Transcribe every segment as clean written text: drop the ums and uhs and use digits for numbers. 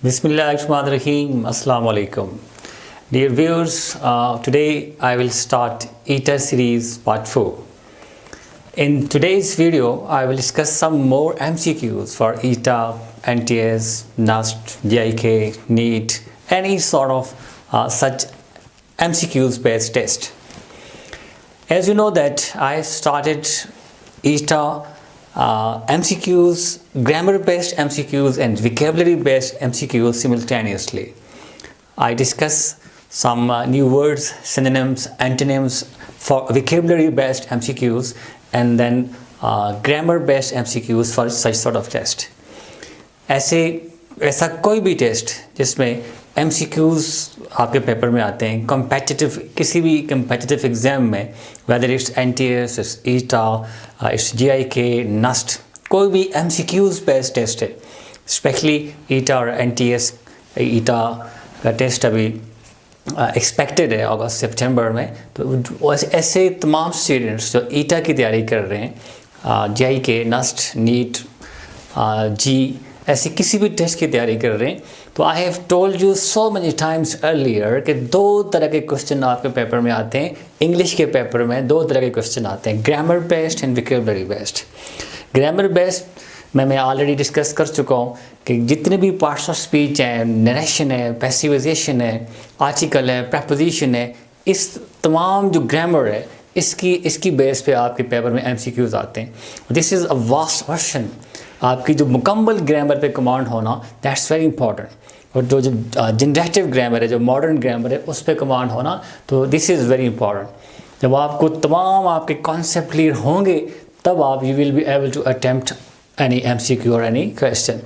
Bismillahirrahmanirrahim. Assalamu alaikum. Dear viewers, today I will start Etea series part 4. In today's video, I will discuss some more MCQs for Etea, NTS, Nust, GIK, NEET, any sort of such MCQs based test. As you know that I started Etea MCQs, grammar based MCQs and vocabulary based MCQs simultaneously. I discuss some new words, synonyms, antonyms for vocabulary based MCQs and then grammar based MCQs for such sort of test. ऐसा कोई भी test जिसमें MCQs आपके paper में आते हैं competitive किसी भी कॉम्पिटिटिव एग्जाम में, whether it's NTS, it's ETA, it's GIK, NUST, कोई भी MCQs बेस्ड टेस्ट है, स्पेशली ETA और NTS ETA का टेस्ट अभी एक्सपेक्टेड है अगस्त सितंबर में। तो ऐसे तमाम स्टूडेंट्स जो ETA की तैयारी कर रहे हैं, GIK, NUST, NEET, ऐसे किसी भी टेस्ट की तैयारी कर रहे हैं, तो I have told you so many times earlier कि दो तरह के क्वेश्चन आपके पेपर में आते हैं। इंग्लिश के पेपर में दो तरह के क्वेश्चन आते हैं, grammar based and vocabulary based. Grammar based मैं ऑलरेडी डिस्कस कर चुका हूँ कि जितने भी पार्ट्स ऑफ स्पीच हैं, नरेशन है, पैसिवाइजेशन है, आर्टिकल है, प्रपोजिशन है, इस तमाम जो ग्रामर है इसकी बेस पे आपके पेपर में MCQs आते हैं। This is a vast version. आपकी जो मुकम्मल ग्रामर पे कमांड होना, दैट्स वेरी इंपॉर्टेंट। और जो जनरेटिव ग्रामर है, जो मॉडर्न ग्रामर है, उस पर कमांड होना, तो दिस इज़ वेरी इंपॉर्टेंट। जब आपको तमाम आपके कॉन्सेप्ट क्लियर होंगे तब आप you will be able to attempt any MCQ और any question.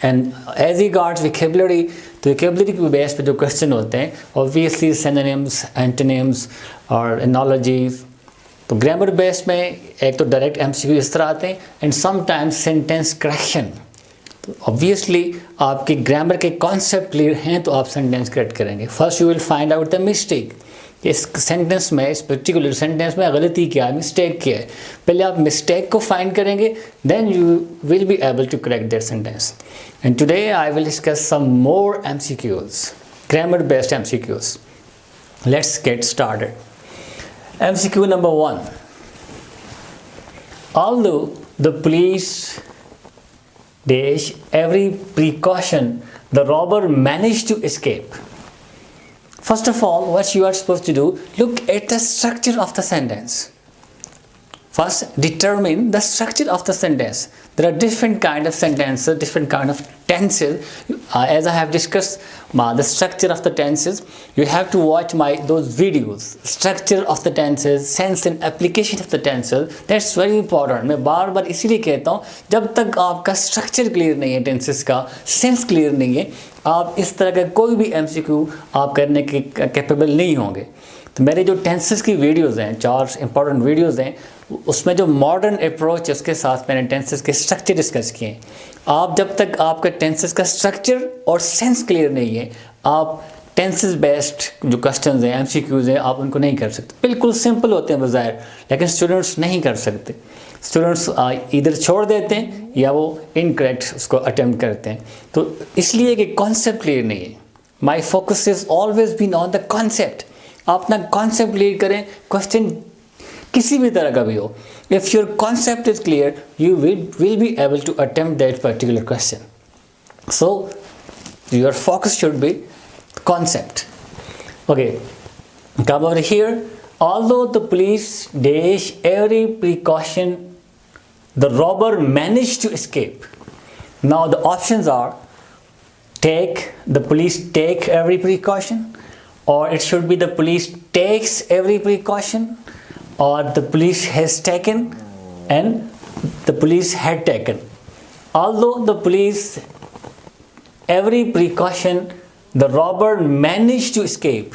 And as regards vocabulary, तो वोकैबुलरी के बेस पे जो क्वेश्चन होते हैं ऑब्वियसली सिनोनिम्स, एंटोनिम्स और एनोलॉजीज। तो ग्रामर बेस में एक तो डायरेक्ट MCQ इस तरह आते हैं एंड समटाइम्स सेंटेंस करेक्शन। तो ऑब्वियसली आपके ग्रामर के कॉन्सेप्ट क्लियर हैं तो आप सेंटेंस करेक्ट करेंगे। First you will find out the mistake, इस सेंटेंस में, इस पर्टिकुलर सेंटेंस में गलती क्या है, मिस्टेक क्या है। पहले आप मिस्टेक को फाइंड करेंगे, then you will be able to correct that sentence. And today I will discuss some more MCQs, grammar based MCQs. Let's get started. MCQ number 1. Although the police dash every precaution, the robber managed to escape. First of all, what you are supposed to do, look at the structure of the sentence. First, determine the structure of the sentence. There are different kind of sentences, different kind of tenses. As I have discussed the structure of the tenses, you have to watch those videos. Structure of the tenses, sense and application of the tenses. That's very important. मैं बार बार इसीलिए कहता हूँ, जब तक आपका structure clear नहीं है, tenses का सेंस क्लियर नहीं है, आप इस तरह का कोई भी MCQ आप करने के कैपेबल नहीं होंगे। तो मेरे जो टेंसेस की वीडियोज़ हैं, 4 इंपॉर्टेंट वीडियोज़ हैं, उसमें जो मॉडर्न अप्रोच है उसके साथ मैंने टेंसेस के स्ट्रक्चर डिस्कस किए हैं। आप जब तक आपका टेंसेस का स्ट्रक्चर और सेंस क्लियर नहीं है, आप टेंसेस बेस्ड जो क्वेश्चंस हैं, MCQs हैं, आप उनको नहीं कर सकते। बिल्कुल सिंपल होते हैं बज़ाहिर, लेकिन स्टूडेंट्स नहीं कर सकते। स्टूडेंट्स इधर छोड़ देते हैं या वो इनकरेक्ट उसको अटेम्प्ट करते हैं। तो इसलिए कि कॉन्सेप्ट क्लियर नहीं है। My focus is always been on the concept. आप अपना कॉन्सेप्ट क्लियर करें, क्वेश्चन किसी भी तरह का भी हो, if your concept is clear you will be able to attempt that particular question. So your focus should be concept. Okay, come over here. Although the police dash every precaution, the robber managed to escape. Now the options are the police take every precaution, or it should be the police takes every precaution, or the police has taken and the police had taken. Although the police every precaution, the robber managed to escape.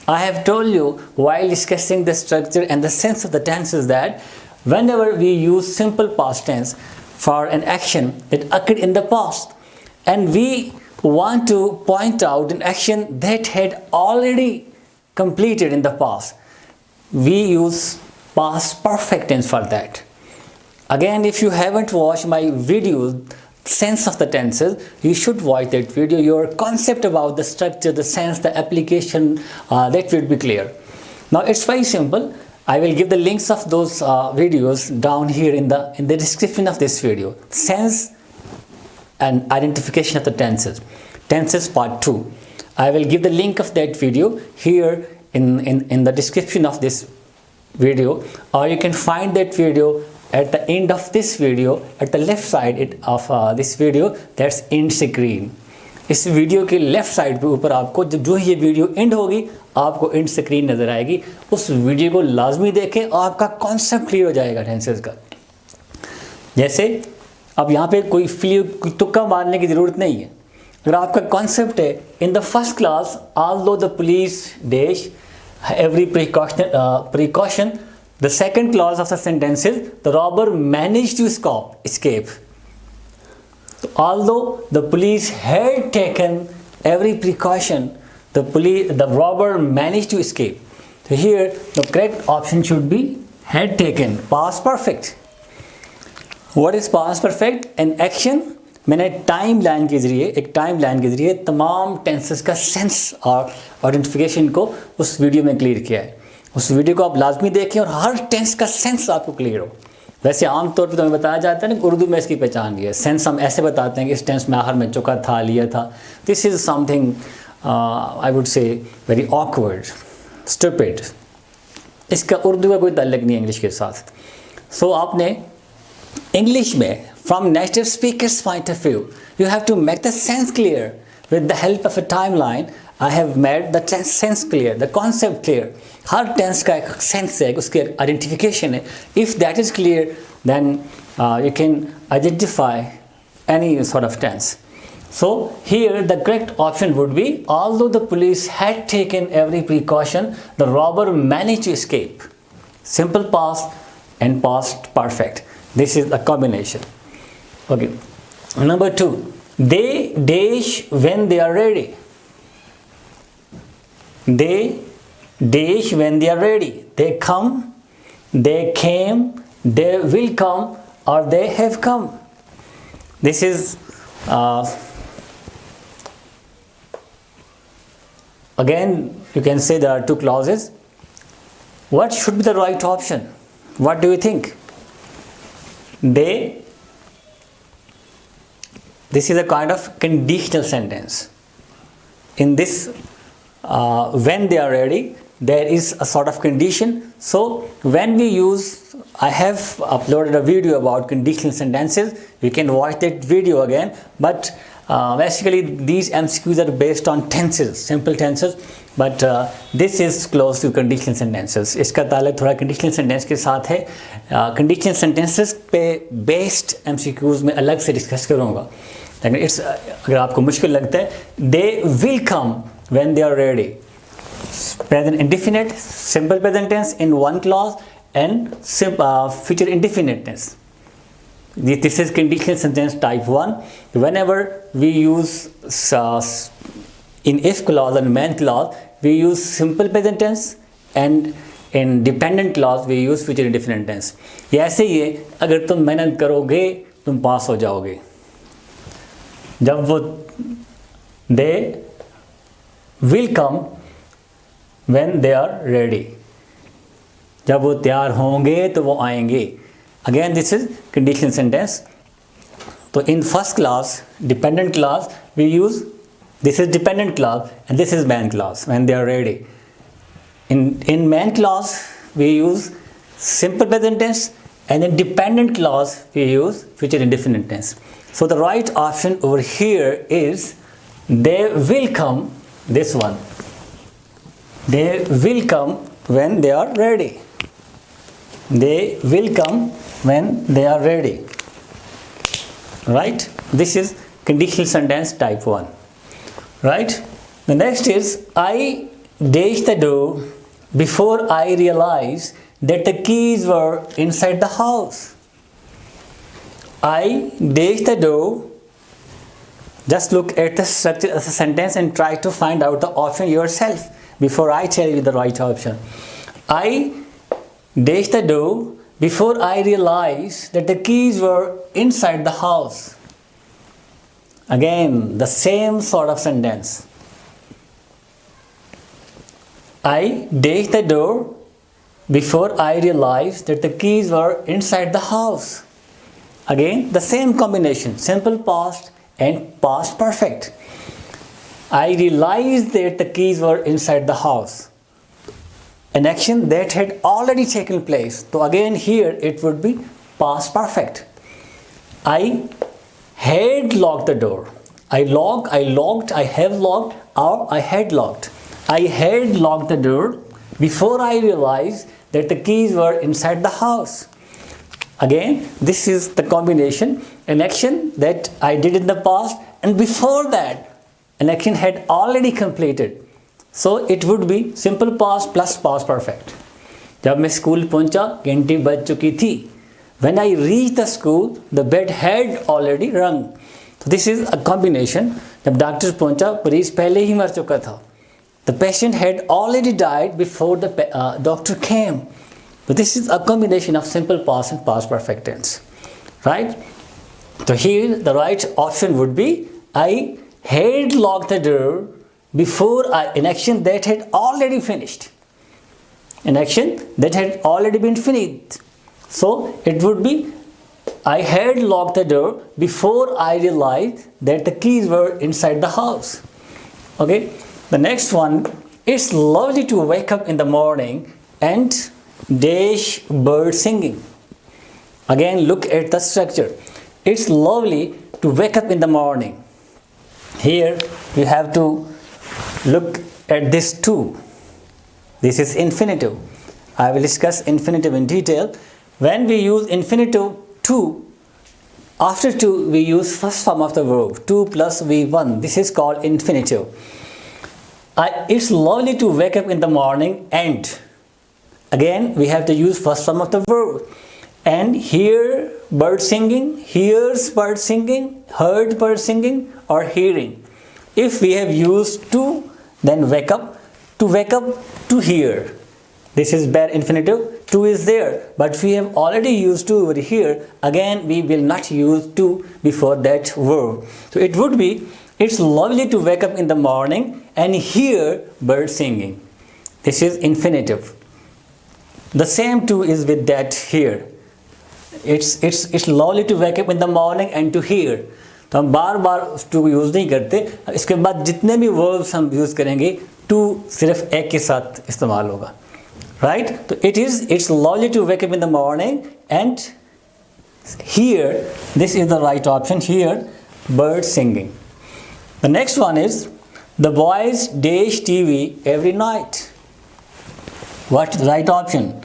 I have told you while discussing the structure and the sense of the tenses that whenever we use simple past tense for an action that occurred in the past and we want to point out an action that had already completed in the past, we use past perfect tense for that. Again, if you haven't watched my videos sense of the tenses, you should watch that video. Your concept about the structure, the sense, the application, that will be clear. Now it's very simple. I will give the links of those videos down here in the description of this video. Sense and identification of the tenses. Tenses part 2. I will give the link of that video here in the description of this video, or you can find that video at the end of this video, at the left side of this video, that's end screen. इस video के left side पे ऊपर आपको जो ये video and होगी, आपको and screen नज़र आएगी. उस वीडियो को लाजमी देखें और आपका कॉन्सेप्ट क्लियर हो जाएगा टेंसेस का. जैसे अब यहाँ पे कोई तुक्का मारने की ज़रूरत नहीं है. अगर आपका कॉन्सेप्ट है, in the first class although the police dash every precaution, the second clause of the sentence is the robber managed to escape. So, although the police had taken every precaution, the robber managed to escape. So here the correct option should be had taken. Past perfect. What is past perfect? An action. मैंने time line के ज़रिए तमाम tenses का sense और identification को उस video में clear किया है. उस वीडियो को आप लाजमी देखें और हर टेंस का सेंस आपको क्लियर हो. वैसे आम तौर पे तो हमें बताया जाता है ना, उर्दू में इसकी पहचान ये है. सेंस हम ऐसे बताते हैं कि इस टेंस में आखिर में चुका था, लिया था. This is something I would say very awkward, stupid. इसका उर्दू का कोई ताल्लुक नहीं है इंग्लिश के साथ. सो आपने इंग्लिश में from native speaker's point of view, you have to make the sense clear. With the help of a timeline, I have made the sense clear, the concept clear. Her tense का एक sense है, उसकी identification है. If that is clear, then you can identify any sort of tense. So here the correct option would be, although the police had taken every precaution, the robber managed to escape. Simple past and past perfect. This is a combination. Okay. Number 2. They dash when they are ready. They dash when they are ready. They come, they came, they will come, or they have come. This is again you can say there are two clauses. What should be the right option? What do you think? This is a kind of conditional sentence. In this, when they are ready, there is a sort of condition. So when we use, I have uploaded a video about conditional sentences. You can watch that video again. But basically these MCQs are based on tenses, simple tenses. But this is close to conditional sentences. इसका ताल्लुक थोड़ा conditional sentence के साथ है. Conditional sentences पे based MCQs में अलग से discuss करूँगा. लेकिन अगर आपको मुश्किल लगता है, they will come when they are ready. Present indefinite, simple present tense in one clause, and future indefinite tense. This is conditional sentence type 1. Whenever we use in if clause and main clause, we use simple present tense, and in dependent clause we use future indefinite tense. ये ऐसे ही है, अगर तुम मेहनत करोगे तुम पास हो जाओगे. जब वो they will come when they are ready. जब वो तैयार होंगे तो वो आएंगे. Again this is conditional sentence. So in first clause, dependent clause, we use, this is dependent clause and this is main clause when they are ready. In main clause we use simple present tense, and in dependent clause we use future indefinite tense. So the right option over here is they will come, this one. They will come when they are ready. They will come when they are ready. Right? This is conditional sentence type 1. Right? The next is I dashed the door before I realized that the keys were inside the house. I dashed the door. Just look at the structure of the sentence and try to find out the option yourself before I tell you the right option. I dashed the door before I realized that the keys were inside the house. Again, the same sort of sentence. I dashed the door before I realized that the keys were inside the house. Again, the same combination, simple past and past perfect. I realized that the keys were inside the house. An action that had already taken place. So again here it would be past perfect. I had locked the door. I locked, I have locked, or I had locked. I had locked the door before I realized that the keys were inside the house. Again, this is the combination, an action that I did in the past, and before that an action had already completed. So it would be simple past plus past perfect. जब मैं school पहुंचा घंटी बज चुकी थी. When I reached the school, the bell had already rung. So this is a combination. जब doctor पहुंचा, मरीज पहले ही मर चुका था. The patient had already died before the doctor came. So this is a combination of simple past and past perfect tense, right? So here the right option would be I had locked the door before an action that had already finished. An action that had already been finished. So it would be I had locked the door before I realized that the keys were inside the house. Okay, the next one, it's lovely to wake up in the morning and dash bird singing. Again, look at the structure. It's lovely to wake up in the morning. Here you have to look at this too. This is infinitive. I will discuss infinitive in detail. When we use infinitive to, after to we use first form of the verb, to plus V1. This is called infinitive. It's lovely to wake up in the morning and, again we have to use first form of the verb. And hear bird singing, hears bird singing, heard bird singing, or hearing. If we have used to, then wake up, to hear. This is bare infinitive, to is there, but we have already used to over here. Again, we will not use to before that verb. So it would be, it's lovely to wake up in the morning and hear bird singing. This is infinitive. The same to is with that here. It's lovely to wake up in the morning and to hear. तो हम बार बार to use नहीं करते. इसके बाद जितने भी verbs हम use करेंगे to सिर्फ एक के साथ इस्तेमाल होगा, right? तो it's lovely to wake up in the morning and hear. This is the right option here, bird singing. The next one is the boys dash TV every night. What's the right option?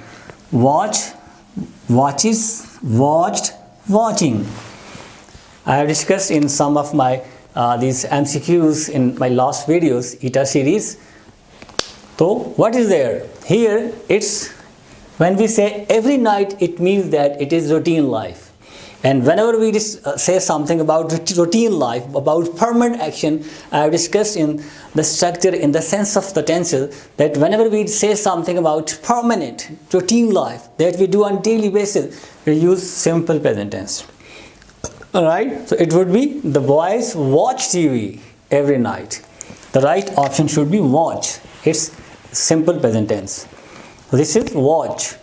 Watch, watches, watched, watching. I have discussed in some of my these MCQs in my last videos, Etea series. So what is there? Here it's when we say every night, it means that it is routine life. And whenever we say something about routine life, about permanent action, I have discussed in the structure, in the sense of the tenses, that whenever we say something about permanent, routine life, that we do on daily basis, we use simple present tense. Alright, so it would be the boys watch TV every night. The right option should be watch. It's simple present tense. So this is watch.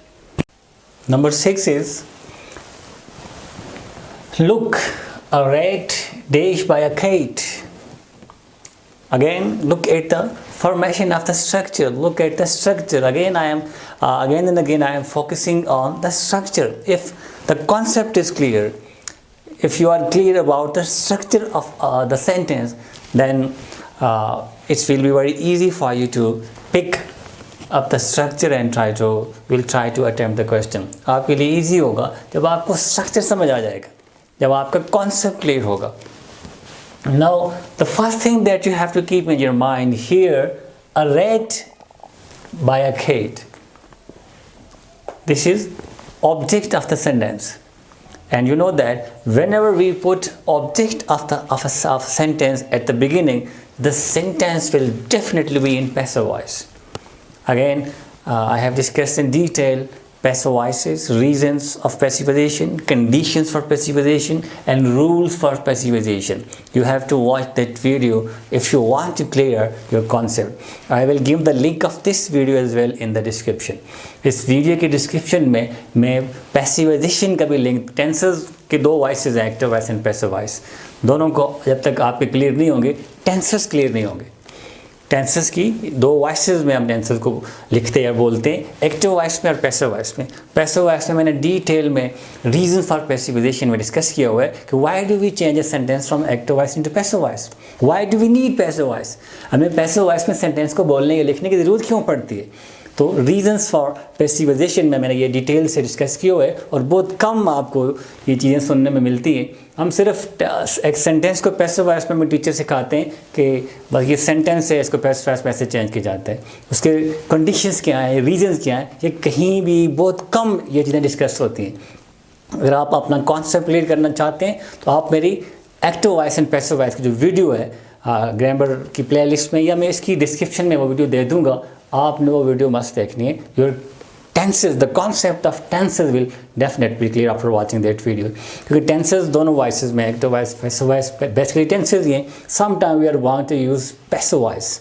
Number 6 is look, a rat dashed by a cat. Again, look at the formation of the structure. Look at the structure. Again and again I am focusing on the structure. If the concept is clear, if you are clear about the structure of the sentence, then it will be very easy for you to pick up the structure and try to attempt the question. आपके लिए easy होगा जब आपको structure समझ आ जाएगा, जब आपका concept clear होगा. Now, the first thing that you have to keep in your mind here, a rat by a cat. This is object of the sentence. And you know that whenever we put object of a sentence at the beginning, the sentence will definitely be in passive voice. Again, I have discussed in detail passive voices, reasons of passivization, conditions for passivization, and rules for passivization. You have to watch that video if you want to clear your concept. I will give the link of this video as well in the description. इस video के description में मैं पैसिवाइजेशन का भी link, tenses के दो voices हैं, active voice and passive voice, दोनों को जब तक आपके क्लियर नहीं होंगे, टेंसेस क्लियर नहीं होंगे। टेंसेस की दो वॉइसेस में हम टेंसेस को लिखते हैं या बोलते हैं, एक्टिव वॉइस में और पैसिव वॉइस में। पैसिव वॉइस में मैंने डिटेल में रीजन फॉर पैसिवाइजेशन में डिस्कस किया हुआ है कि why do we change a sentence from active voice into passive voice, why do we need passive voice, हमें पैसिव वॉइस में सेंटेंस को बोलने या लिखने की ज़रूरत क्यों पड़ती है। तो रीजंस फॉर पैसिवाइजेशन में मैंने ये डिटेल से डिस्कस किया हुआ है और बहुत कम आपको ये चीज़ें सुनने में मिलती हैं। हम सिर्फ एक सेंटेंस को पैसिव वॉइस में टीचर सिखाते हैं कि बस ये सेंटेंस है, इसको पैसिव वॉइस में ऐसे चेंज किया जाता है, उसके कंडीशंस क्या हैं, रीजंस क्या हैं, ये कहीं भी बहुत कम ये चीज़ें डिस्कस होती हैं। अगर आप अपना कॉन्सेप्ट क्लियर करना चाहते हैं तो आप मेरी active voice and passive voice की जो वीडियो है ग्रामर की प्लेलिस्ट में या मैं इसकी डिस्क्रिप्शन में वो वीडियो दे दूँगा, आपने वो वीडियो मस्त देखनी है। Your tenses, the concept of tenses will definitely clear after watching that video, क्योंकि टेंसेस दोनों वॉइसेस में, active voice passive voice, basically tenses ये some time we are want to use passive voice,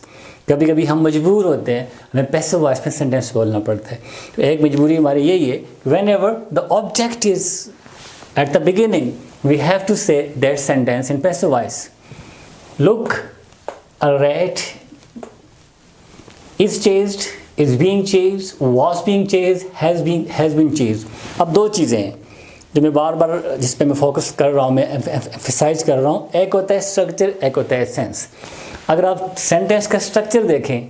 कभी कभी हम मजबूर होते हैं, हमें पैसिव वॉइस में सेंटेंस बोलना पड़ता है। तो एक मजबूरी हमारी यही है, whenever the object is at the beginning we have to say that sentence in passive voice. Look, a rat is chased, is being chased, was being chased, has been chased। अब दो चीज़ें हैं जो मैं बार बार जिस पे मैं focus कर रहा हूँ, मैं एम्फसाइज कर रहा हूँ। एक होता है स्ट्रक्चर, एक होता है सेंस। अगर आप सेंटेंस का स्ट्रक्चर देखें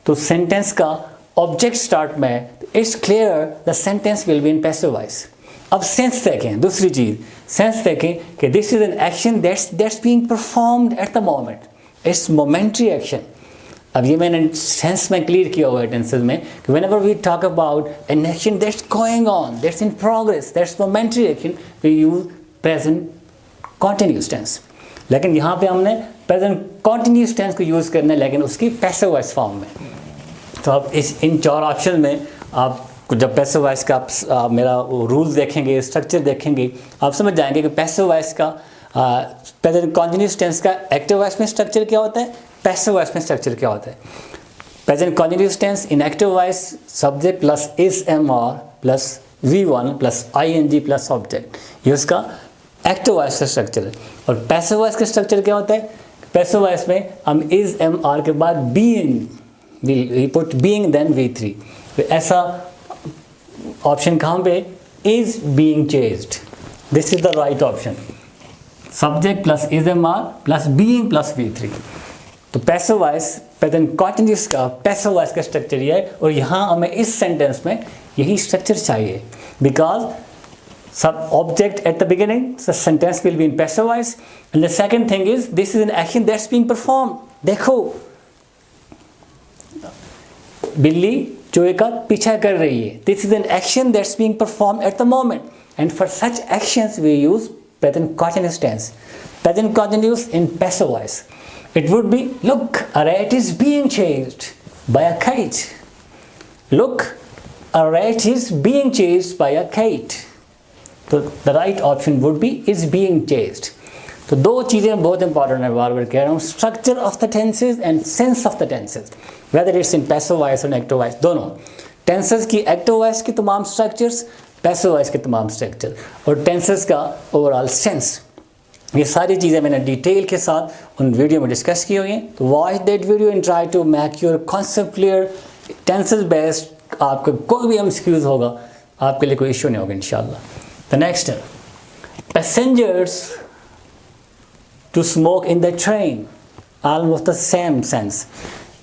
तो सेंटेंस का ऑब्जेक्ट स्टार्ट में है, it's clear the sentence will be in passive voice. अब सेंस देखें, दूसरी चीज़ सेंस देखें कि this is an action that's being performed eight the moment, it's momentary action. अब ये मैंने सेंस में क्लियर किया हुआ है टेंसेस में कि whenever we talk about an action that's going on, that's in progress, that's momentary action, we use present continuous tense. लेकिन यहाँ पे हमने प्रेजेंट कॉन्टिन्यूस टेंस को यूज़ करना है, लेकिन उसकी पैसिव वॉइस फॉर्म में। तो आप इन चार ऑप्शन में आप जब पैसिव वॉइस का आप मेरा रूल्स देखेंगे, स्ट्रक्चर देखेंगे, आप समझ जाएंगे कि पैसिव वॉइस का प्रेजेंट कॉन्टिन्यूस टेंस का एक्टिव वॉइस में स्ट्रक्चर क्या होता है, पैसिव वॉइस में स्ट्रक्चर क्या होता है। Present continuous tense in active voice subject plus is am are plus V1 plus ING plus object, ये उसका एक्टिव वॉइस का स्ट्रक्चर है। और पैसिव वॉइस का स्ट्रक्चर क्या होता है, पैसिव वॉइस में हम इज एम आर के बाद being, we put being then V3। तो ऐसा ऑप्शन कहाँ पे, is being chased, this is the right option, subject plus is am are plus being plus V3। तो पैसिव वॉइस प्रेजेंट कॉन्टिन्यूस का passive voice का structure ये है, और यहाँ हमें इस सेंटेंस में यही स्ट्रक्चर चाहिए, बिकॉज सब object at the beginning, the sentence will be in passive voice, and the second thing is this is an action that's being perform. देखो बिल्ली चूहे का पीछा कर रही है, this is an action that's being perform at the moment, and for such actions we use present continuous tense, present continuous in passive voice. It would be, look, a rat is being chased by a kite. Look, a rat is being chased by a kite. So the right option would be is being chased. तो दो चीज़ें बहुत important है, बार बार कह रहा हूँ, structure of the tenses and sense of the tenses, whether it's in passive voice और active voice. दोनों टेंसेज की एक्टिव वॉइस की तमाम स्ट्रक्चर्स, पैसिव वॉइस के तमाम स्ट्रक्चर, और टेंसेज का ओवरऑल सेंस, ये सारी चीज़ें मैंने डिटेल के साथ उन वीडियो में डिस्कस की हुई हैं। तो watch that video and try to make your concept clear, tenses based. आपका कोई भी MCQs होगा, आपके लिए कोई इशू नहीं होगा इंशाल्लाह। The next, passengers to smoke in the train, almost the same sense.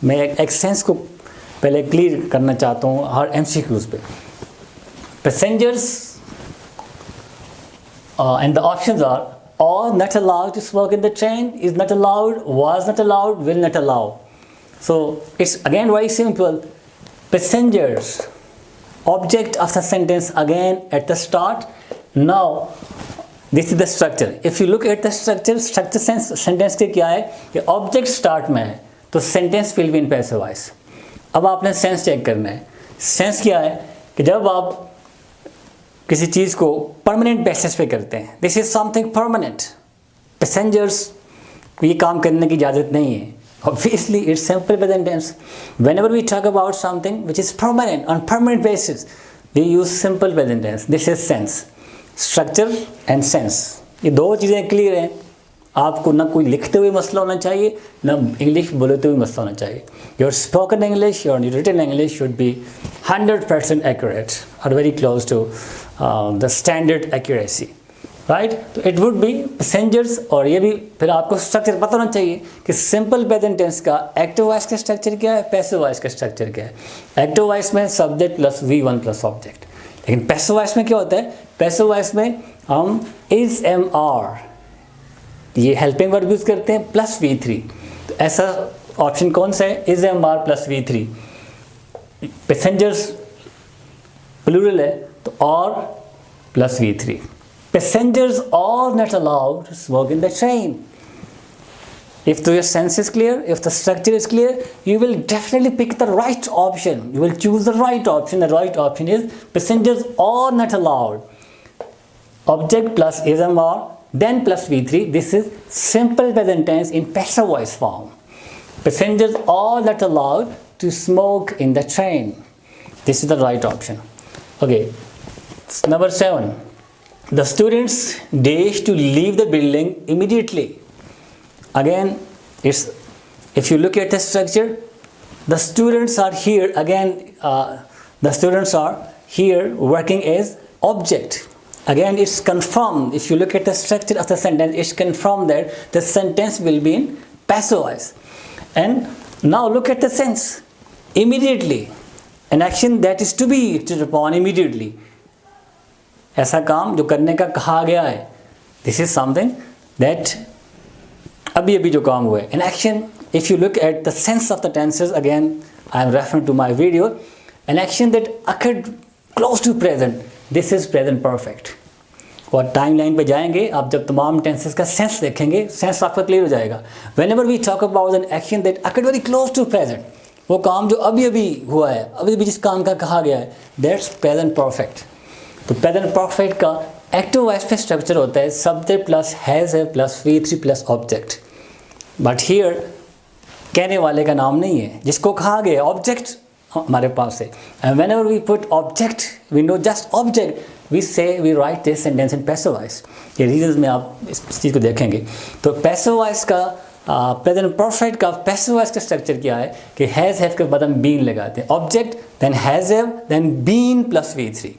मैं एक सेंस को पहले क्लियर करना चाहता हूँ हर MCQs पे। Passengers and the options are or not allowed to smoke in the train, is not allowed, was not allowed, will not allow. So it's again very simple. Passengers, object of the sentence again at the start. Now this is the structure. If you look at the structure sense sentence के क्या है कि object start में है तो sentence will be in passive voice। अब आपने sense check करना है। sense क्या है कि जब आप किसी चीज़ को परमानेंट बेसिस पे करते हैं, this is something permanent. Passengers को ये काम करने की इजाज़त नहीं है। Obviously it's simple present tense. Whenever we talk about something which is permanent, on permanent basis, we use simple present tense. This is sense, structure and sense. ये दो चीज़ें क्लियर हैं। आपको ना कोई लिखते हुए मसला होना चाहिए, ना इंग्लिश बोलते हुए मसला होना चाहिए। Your spoken English, your written English should be 100% accurate or very close to the standard accuracy. Right, तो इट वुड बी पैसेंजर्स। और ये भी फिर आपको स्ट्रक्चर पता होना चाहिए कि सिंपल प्रेजेंट टेंस का एक्टिव वॉइस का स्ट्रक्चर क्या है, पैसिव वॉइस का स्ट्रक्चर क्या है। एक्टिव वॉइस में subject plus V1 plus object, लेकिन पैसिव वॉइस में क्या होता है, पैसिव वॉइस में हम इज एम आर ये हेल्पिंग वर्ब यूज़ करते हैं प्लस V3। तो ऐसा ऑप्शन कौन सा है, is am are plus V3। Passengers plural है तो are plus V3। Passengers are not allowed to smoke in the train. If your sense is clear, if the structure is clear, you will definitely pick the right option. You will choose the right option. The right option is passengers are not allowed. Object plus is/are, then plus V3. This is simple present tense in passive voice form. Passengers are not allowed to smoke in the train. This is the right option. Okay. Number 7. The students dash to leave the building immediately. Again, if you look at the structure, the students are here again. The students are here working as object. Again, it's confirmed. If you look at the structure of the sentence, it's confirmed that the sentence will be in passive voice. And now look at the sense. Immediately, an action that is to be acted upon immediately. ऐसा काम जो करने का कहा गया है, this is something that अभी अभी जो काम हुआ है, an action. If you look at the sense of the tenses, again I am referring to my video, an action that occurred close to present, this is present perfect. और time line पे जाएंगे आप, जब तमाम tenses का sense देखेंगे, sense आपका clear हो जाएगा। Whenever we talk about an action that occurred very close to present, वो काम जो अभी अभी हुआ है, अभी अभी जिस काम का कहा गया है, दैट्स प्रेजेंट परफेक्ट। तो प्रेजेंट परफेक्ट का एक्टिव वॉइस पे स्ट्रक्चर होता है सब्जेक्ट प्लस हैज़ है plus V3 plus object. But here कहने वाले का नाम नहीं है, जिसको कहा गया ऑब्जेक्ट हमारे पास है। And whenever we put object, we know just object, we say we write this sentence in passive voice. ये रीजंस में आप इस चीज़ को देखेंगे। तो पैसिव वॉइस का प्रेजेंट परफेक्ट का पैसिव वॉइस का स्ट्रक्चर क्या है कि हैज़ हैव के बाद हम बीन लगाते हैं, object then has have then been plus V3।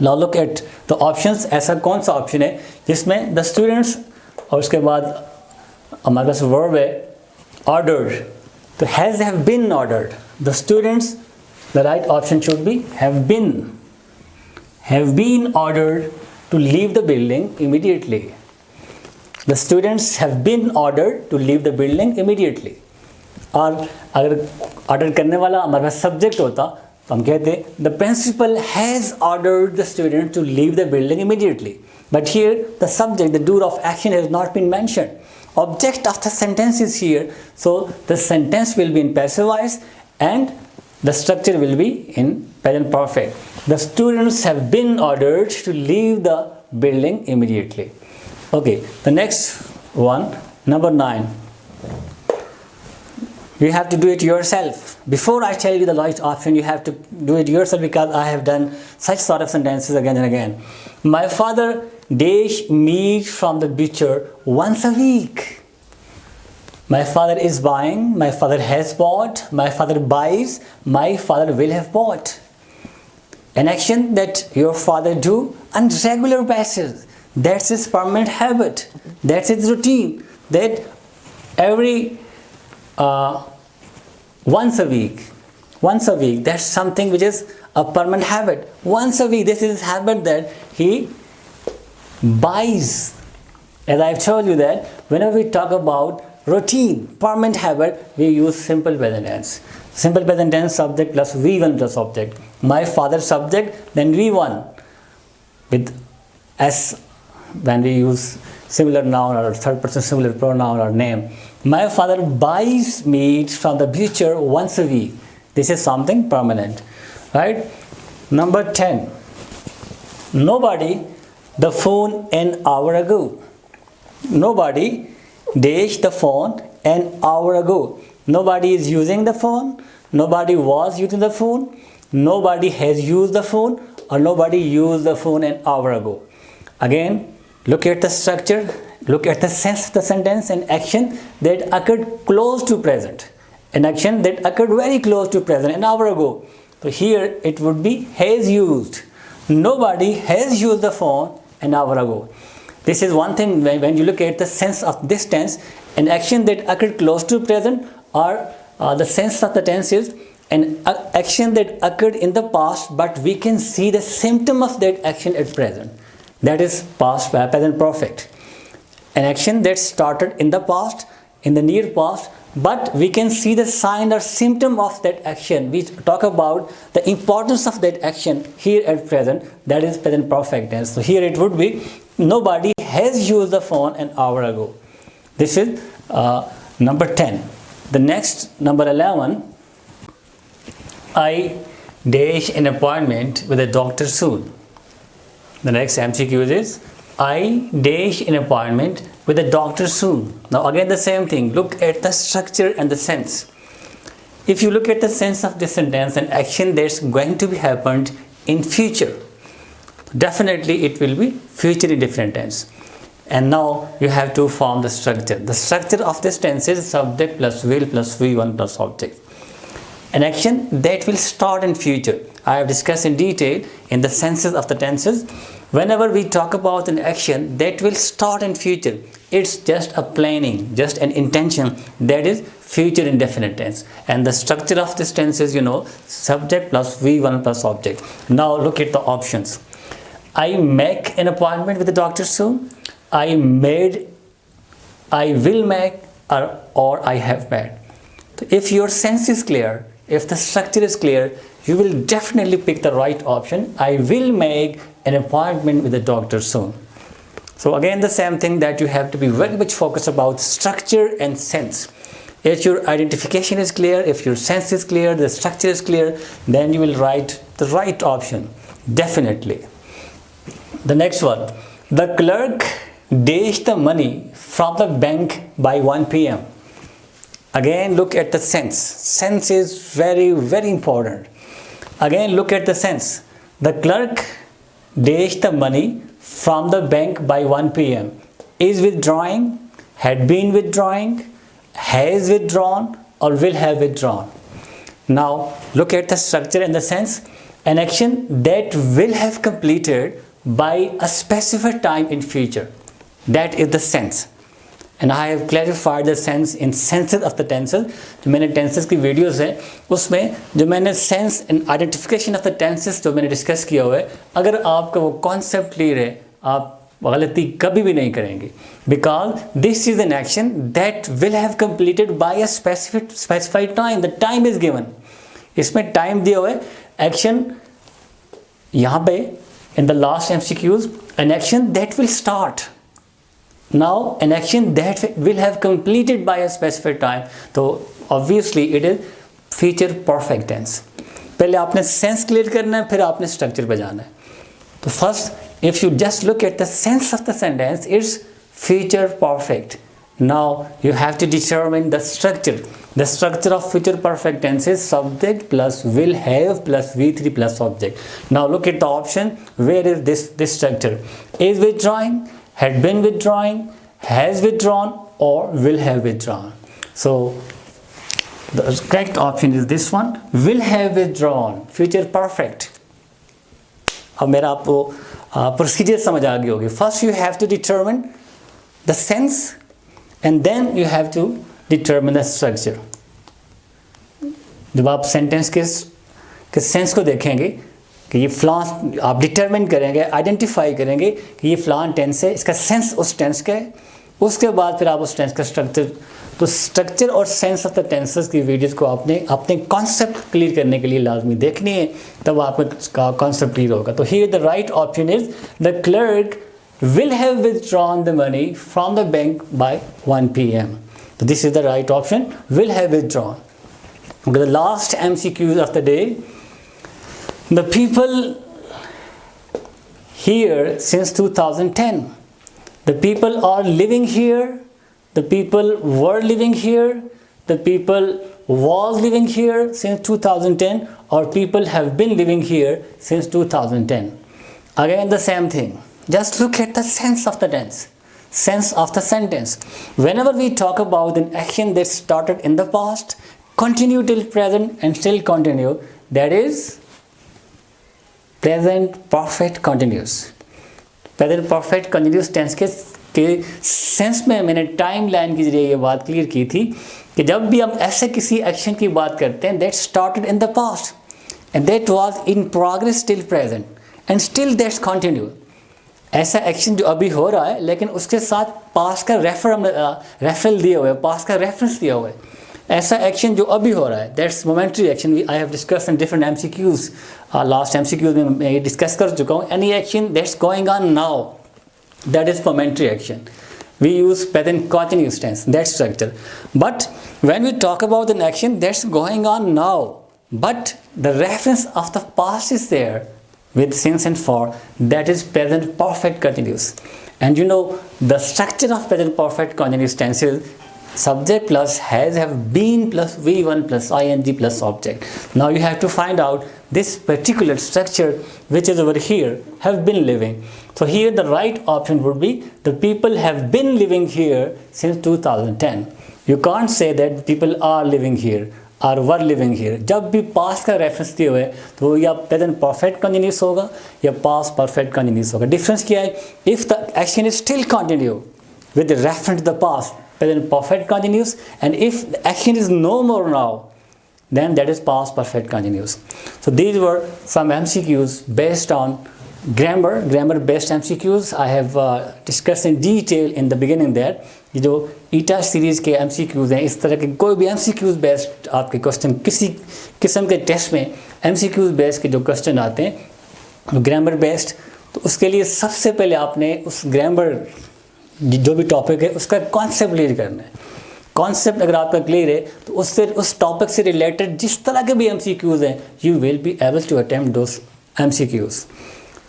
Now look at the options. ऐसा कौन सा ऑप्शन है जिसमें the students और उसके बाद हमारे पास verb है ordered, तो has have been ordered. The students, the right option should be have been ordered to leave the building immediately. The students have been ordered to leave the building immediately. और अगर order करने वाला हमारे पास subject होता तो हम कहते the principal has ordered the student to leave the building immediately. But here the subject, the doer of action has not been mentioned. Object of the sentence is here, so the sentence will be in passive voice and the structure will be in present perfect. The students have been ordered to leave the building immediately. Okay, the next one, number 9. You have to do it yourself. Before I tell you the right option, you have to do it yourself because I have done such sort of sentences again and again. My father dash meat from the butcher once a week. My father is buying, my father has bought, my father buys, my father will have bought. An action that your father do on regular basis. That's his permanent habit. That's his routine. That every once a week, that's something which is a permanent habit. Once a week, this is his habit that he buys. As I've told you that whenever we talk about routine, permanent habit, we use simple present tense. Simple present tense, subject plus V1 plus object. My father subject, then V1 with S when we use similar noun or third person singular pronoun or name. My father buys meat from the butcher once a week. This is something permanent, right? Number 10. Nobody the phone an hour ago. Nobody dash the phone an hour ago. Nobody is using the phone. Nobody was using the phone. Nobody has used the phone, or nobody used the phone an hour ago. Again, look at the structure, look at the sense of the sentence, and action that occurred close to present. An action that occurred very close to present an hour ago. So here it would be has used. Nobody has used the phone an hour ago. This is one thing when you look at the sense of this tense, an action that occurred close to present, or the sense of the tense is an action that occurred in the past, but we can see the symptom of that action at present. That is past present perfect. An action that started in the past, in the near past, but we can see the sign or symptom of that action. We talk about the importance of that action here at present. That is present perfect tense. So here it would be nobody has used the phone an hour ago. This is number 10. The next, number 11, I dash an appointment with a doctor soon. The next MCQ is I dash an appointment with a doctor soon. Now again the same thing. Look at the structure and the sense. If you look at the sense of this sentence, an action that's going to be happened in future, definitely it will be future indefinite tense. And now you have to form the structure. The structure of this tense is subject plus will plus V1 plus object. An action that will start in future. I have discussed in detail in the senses of the tenses. Whenever we talk about an action that will start in future, it's just a planning, just an intention, that is future indefinite tense. And the structure of this tense is, subject plus V1 plus object. Now look at the options. I make an appointment with the doctor soon. I made, I will make, or I have made. So if your sense is clear, if the structure is clear, you will definitely pick the right option. I will make an appointment with the doctor soon. So again the same thing, that you have to be very much focused about structure and sense. If your identification is clear, if your sense is clear, the structure is clear, then you will write the right option, definitely. The next one, the clerk dashed the money from the bank by 1 p.m. Again look at the sense. Sense is very, very important. Again look at the sense. The clerk dashed the money from the bank by 1 p.m. Is withdrawing, had been withdrawing, has withdrawn, or will have withdrawn. Now look at the structure and the sense. An action that will have completed by a specified time in future. That is the sense. And I have clarified the sense in senses of the tenses. जो मैंने tenses की videos है, उसमें जो मैंने sense and identification of the tenses जो मैंने discuss किया हुआ है, अगर आपका वो concept clear है, आप गलती कभी भी नहीं करेंगे. Because this is an action that will have completed by a specified time. The time is given. इसमें time दिया हुआ है. Action यहाँ पे in the last MCQs, an action that will start. Now an action that will have completed by a specified time. So obviously it is future perfect tense. पहले आपने sense clear करना है, फिर आपने structure पे जाना है. तो first, if you just look at the sense of the sentence, it's future perfect. Now you have to determine the structure. The structure of future perfect tense is subject plus will have plus V3 plus object. Now look at the option. Where is this structure? Is withdrawing, had been withdrawing, has withdrawn, or will have withdrawn. So the correct option is this one. Will have withdrawn. Future perfect. अब मेरा आपको procedure समझ आ गई होगी. First you have to determine the sense, and then you have to determine the structure. जब आप sentence के sense को देखेंगे कि ये फ्लान, आप डिटरमिन करेंगे, आइडेंटिफाई करेंगे कि ये फ्लान टेंस है, इसका सेंस उस टेंस का है, उसके बाद फिर आप उस टेंस का स्ट्रक्चर, तो स्ट्रक्चर और सेंस ऑफ द टेंसेस की वीडियोस को आपने अपने कॉन्सेप्ट क्लियर करने के लिए लाजमी देखनी है, तब आपका कॉन्सेप्ट क्लियर होगा. तो here the right option is the clerk will have withdrawn the money from the bank by 1 p.m. So this is the right option, will have withdrawn. Okay, the last MCQs of the day. The people here since 2010. The people are living here, the people were living here, the people was living here since 2010, or people have been living here since 2010. Again the same thing. Just look at the sense of the tense, sense of the sentence. Whenever we talk about an action that started in the past, continue till present and still continue, that is present perfect continuous. Present perfect continuous tense के sense में मैंने time line के जरिए ये बात clear की थी कि जब भी हम ऐसे किसी एक्शन की बात करते हैं that started in the past and that was in progress till present and still that's continue, ऐसा एक्शन जो अभी हो रहा है लेकिन उसके साथ पास्ट का रेफरल दिया हुआ है, पास्ट का रेफरेंस दिया हुआ है, ऐसा एक्शन जो अभी हो रहा है that's momentary action. I have discuss in different MCQs, last MCQs में मैं ये डिस्कस कर चुका हूँ. Any action that's going on now that is momentary action. We use present continuous tense, that structure. But when we talk about an action that's going on now, but the reference of the past is there with since and for, that is present perfect continuous. And you know the structure of present perfect continuous tense is subject plus has have been plus v1 plus ing plus object. Now you have to find out this particular structure which is over here, have been living. So here the right option would be the people have been living here since 2010. You can't say that people are living here or were living here. जब भी past का reference दिए हुए तो वो या present perfect continuous होगा या past perfect continuous होगा. Difference क्या है? If the action is still continue with the reference to the past, present perfect continuous, and if the action is no more now, then that is past perfect continuous. So these were some MCQs based on grammar based MCQs. I have discussed in detail in the beginning that ये जो ईटा series के MCQs हैं, इस तरह के कोई भी MCQs based आपके क्वेश्चन, किसी किस्म के टेस्ट में MCQs बेस्ड के जो क्वेश्चन आते हैं ग्रामर बेस्ड, तो उसके लिए सबसे पहले आपने उस ग्रामर जो भी टॉपिक है उसका कॉन्सेप्ट क्लियर करना है. कॉन्सेप्ट अगर आपका क्लियर है तो उससे उस टॉपिक से रिलेटेड जिस तरह के भी MCQs हैं you will be able to attempt those MCQs.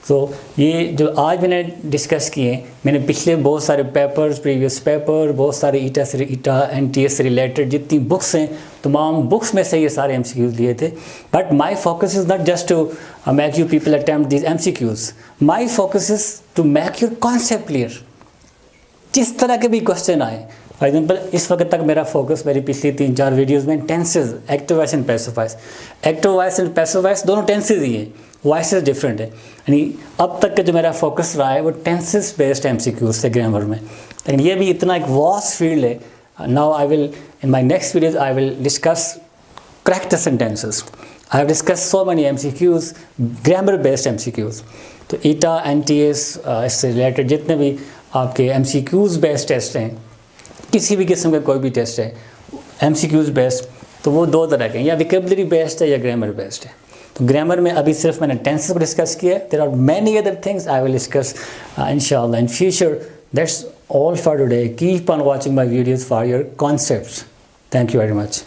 तो ये जो आज मैंने डिस्कस किए, मैंने पिछले बहुत सारे पेपर्स, प्रीवियस पेपर, बहुत सारे ईटा NTS से रिलेटेड जितनी बुक्स हैं तमाम बुक्स में से ये सारे MCQs लिए थे. But my focus is not just to make you people attempt this MCQs. My focus is to make your concept clear. जिस तरह के भी क्वेश्चन आए, फॉर एग्जाम्पल इस वक्त तक मेरा फोकस मेरी पिछली 3-4 वीडियोज़ में tenses, active voice and passive voice. Active voice and passive voice दोनों टेंसेज ही हैं, वॉइसेस डिफरेंट है. यानी अब तक का जो मेरा फोकस रहा है वो टेंसेस बेस्ड MCQs थे ग्रामर में, लेकिन ये भी इतना एक वास्ट फील्ड है. Now I will in my next videos I will discuss correct sentences. I have discuss so many MCQs, grammar based MCQs. तो ईटा NTS इससे रिलेटेड जितने भी आपके MCQs बेस्ड टेस्ट हैं, किसी भी किस्म का कोई भी टेस्ट है MCQs बेस्ड, तो वो दो तरह के हैं, या विकेबलरी बेस्ड है या ग्रामर बेस्ड है. तो ग्रामर में अभी सिर्फ मैंने टेंसेस को डिस्कस किया है. There are many other things I will discuss इंशाल्लाह in future. That's all for today. Keep on watching my videos for your concepts. Thank you very much.